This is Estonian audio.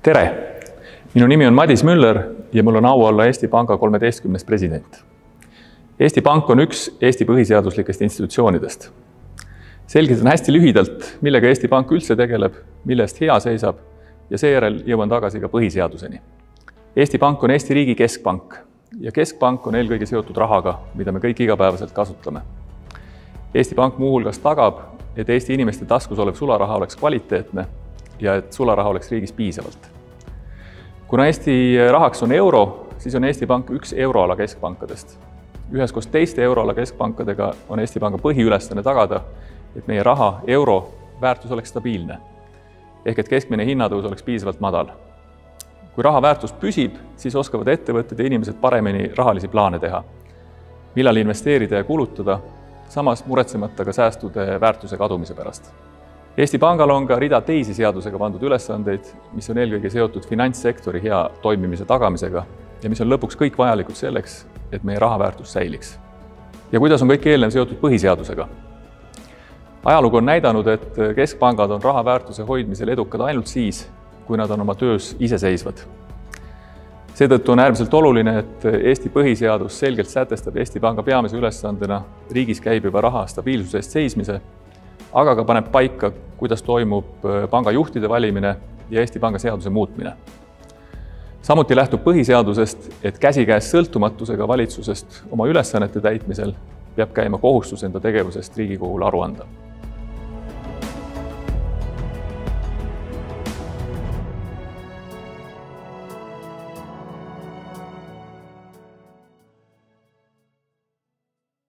Tere! Minu nimi on Madis Müller ja mul on au olla Eesti Panga 13. president. Eesti Pank on üks Eesti põhiseaduslikest institutsioonidest. Selgitan hästi lühidalt, millega Eesti Pank üldse tegeleb, millest hea seisab ja seejärel jõuan tagasi ka põhiseaduseni. Eesti Pank on Eesti riigi keskpank ja keskpank on eelkõige seotud rahaga, mida me kõik igapäevaselt kasutame. Eesti Pank muuhulgas tagab, et Eesti inimeste taskus olev sularaha oleks kvaliteetne ja et sularaha oleks riigis piisavalt. Kuna Eesti rahaks on euro, siis on Eesti Pank üks euroala keskpankadest. Üheskoos teiste euroala keskpankadega on Eesti Panga põhiülesanne tagada, et meie raha, euro, väärtus oleks stabiilne. Ehk et keskmine hinnatõus oleks piisavalt madal. Kui raha väärtus püsib, siis oskavad ettevõtted ja inimesed paremini rahalisi plaane teha. Millal investeerida ja kulutada, samas muretsemata ka säästude väärtuse kadumise pärast. Eesti Pangal on ka rida teisi seadusega pandud ülesandeid, mis on eelkõige seotud finantssektori hea toimimise tagamisega ja mis on lõpuks kõik vajalikud selleks, et meie raha väärtus säiliks. Ja kuidas on kõik eelnev seotud põhiseadusega? Ajalugu on näidanud, et keskpangad on raha väärtuse hoidmisel edukad ainult siis, kui nad on oma töös iseseisvad. Seetõttu on äärmiselt oluline, et Eesti põhiseadus selgelt sätestab Eesti Panga peamise ülesandena riigis käibiva raha stabiilsuse eest seismise, aga ka paneb paika, kuidas toimub panga juhtide valimine ja Eesti Panga seaduse muutmine. Samuti lähtub põhiseadusest, et käsikäes sõltumatusega valitsusest oma ülesannete täitmisel peab käima kohustus enda tegevusest Riigikogule aru anda.